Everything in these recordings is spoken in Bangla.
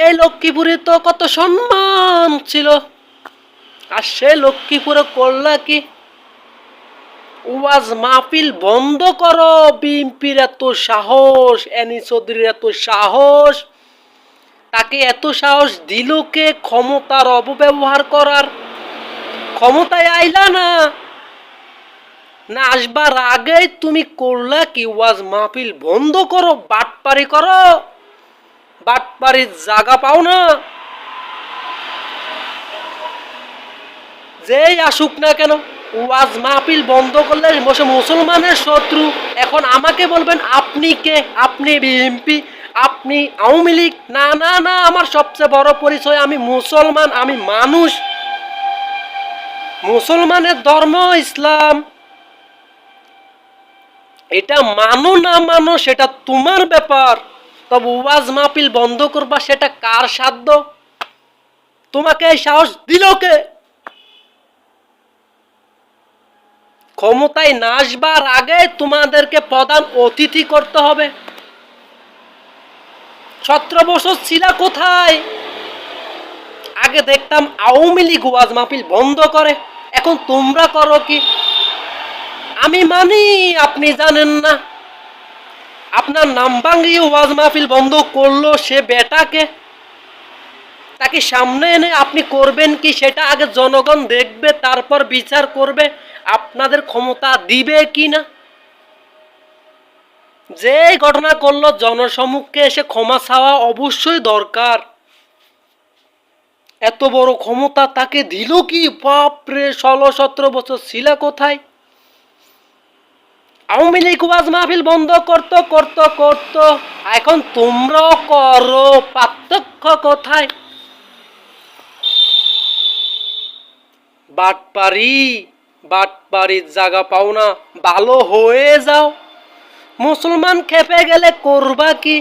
এই লক্ষ্মীপুরে তো কত সম্মান ছিল, আর সে লক্ষ্মীপুরে করলা কি? ওয়াজ মাহফিল বন্ধ করো। বিএনপির এত সাহস, এনি চৌধুরীর এত সাহস, তাকে এত সাহস দিল কে ক্ষমতার অপব্যবহার করার? ক্ষমতায় আইলা না, না আসবার আগেই তুমি করলা কি? ওয়াজ মাহফিল বন্ধ করো, বাটপারি করো, বাটপারির জায়গা পাও না। যেই আসুক না কেন, ওয়াজ মাহফিল বন্ধ করলে বসে মুসলমানের শত্রু। এখন আমাকে বলবেন আপনি কে? আপনি বিএনপি, আপনি আওয়ামী লীগ? না না না, আমার সবচেয়ে বড় পরিচয় আমি মুসলমান, আমি মানুষ। মুসলমানের ধর্ম ইসলাম। এটা মানো না মানো সেটা তোমার ব্যাপার, তবে ওয়াজ মাহফিল বন্ধ করবা সেটা কার সাধ্য? তোমাকে এই সাহস দিল কে? ক্ষমতায় না আসবার আগে তোমাদেরকে প্রধান অতিথি করতে হবে। 17 বছর ছিল কোথায়? আগে দেখতাম আওয়ামী লীগ ওয়াজ মাহফিল বন্ধ করে, এখন তোমরা করো কি? আমি মানি আপনি জানেন না। আপনার নাম ভাঙিয়ে ওয়াজ মাহফিল বন্ধ করলো সে বেটাকে, তাকে সামনে এনে আপনি করবেন কি সেটা আগে জনগণ দেখবে, তারপর বিচার করবে আপনাদের ক্ষমতা দিবে কি না। যে ঘটনা করলো জনসম্মুখে এসে ক্ষমা চাওয়া অবশ্যই দরকার। এত বড় ক্ষমতা তাকে দিল কি? বাপরে, 16-17 বছর ছিল কোথায়? আওয়ামী লীগ ওয়াজ মাহফিল বন্ধ করতো করতো করতো, এখন তোমরাও করো, পার্থক্য কোথায়? বাটপারি, বাটপারির জায়গা পাও না, ভালো হয়ে যাও। মুসলমান খেপে গেলে করবা কি?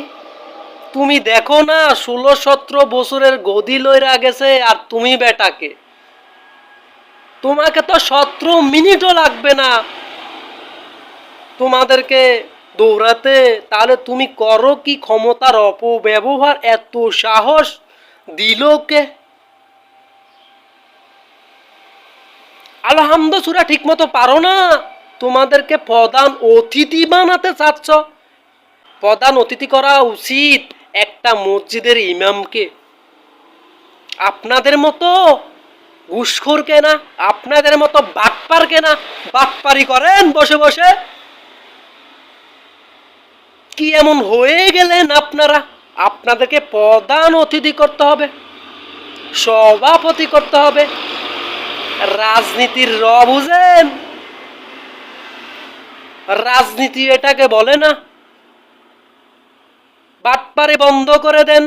তুমি দেখো না 16-17 বছরের গদি লইরা গেছে, আর তুমি বেটাকে, তোমাকে তো 17 মিনিটও লাগবে না তোমাদেরকে দৌড়াতে। তাহলে তুমি করো কি? ক্ষমতার অপব্যবহার। এত সাহস দিল কে? আলহামদুলিল্লাহ সূরা ঠিক মতো পারো না, তোমাদেরকে প্রধান অতিথি বানাতে চাচ্ছ। প্রধান অতিথি করা উচিত একটা মসজিদের ইমামকে। আপনাদের মতো ঘুষখোর কেনা, আপনাদের মতো বাটপার কেনা, বাটপারি করেন বসে বসে। কি এমন হয়ে গেলেন আপনারা? আপনাদেরকে প্রধান অতিথি করতে হবে, সভাপতি করতে হবে। রাজনীতির র বুঝেন? রাজনীতি এটাকে বলে না। বাটপারি বন্ধ করে দেন।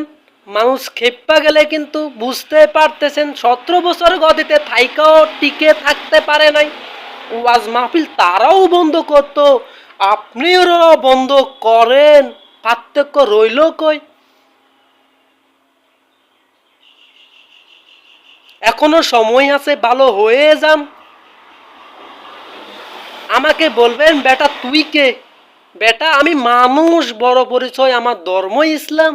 মানুষ খেপা গেলে কিন্তু বুঝতে পারতেছেন 17 বছর গদিতে থাইকাও টিকে থাকতে পারে নাই। ওয়াজ মাহফিল তারাও বন্ধ করতো, আপনিও বন্ধ করেন, পার্থক্য রইল কই? এখনো সময় আছে, ভালো হয়ে যান। আমাকে বলবেন বেটা তুই কে? বেটা আমি মানুষ, বড় পরিচয় আমার ধর্ম ইসলাম।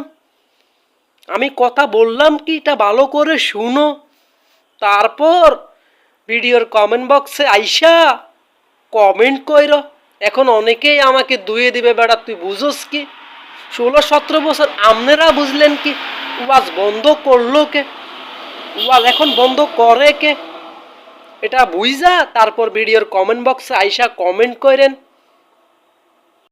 আমি কথা বললাম কি এটা ভালো করে শুনো, তারপর ভিডিওর কমেন্ট বক্সে আইসা কমেন্ট কইর। এখন অনেকেই আমাকে দুয়ে দিবে বেটা তুই বুঝোস কি? 16-17 বছর আপনারা বুঝলেন কি? ওয়াজ বন্ধ করলো কে? ওয়াজ এখন বন্ধ করে কে? এটা বুঝা তারপর ভিডিওর কমেন্ট বক্সে আইসা কমেন্ট করেন।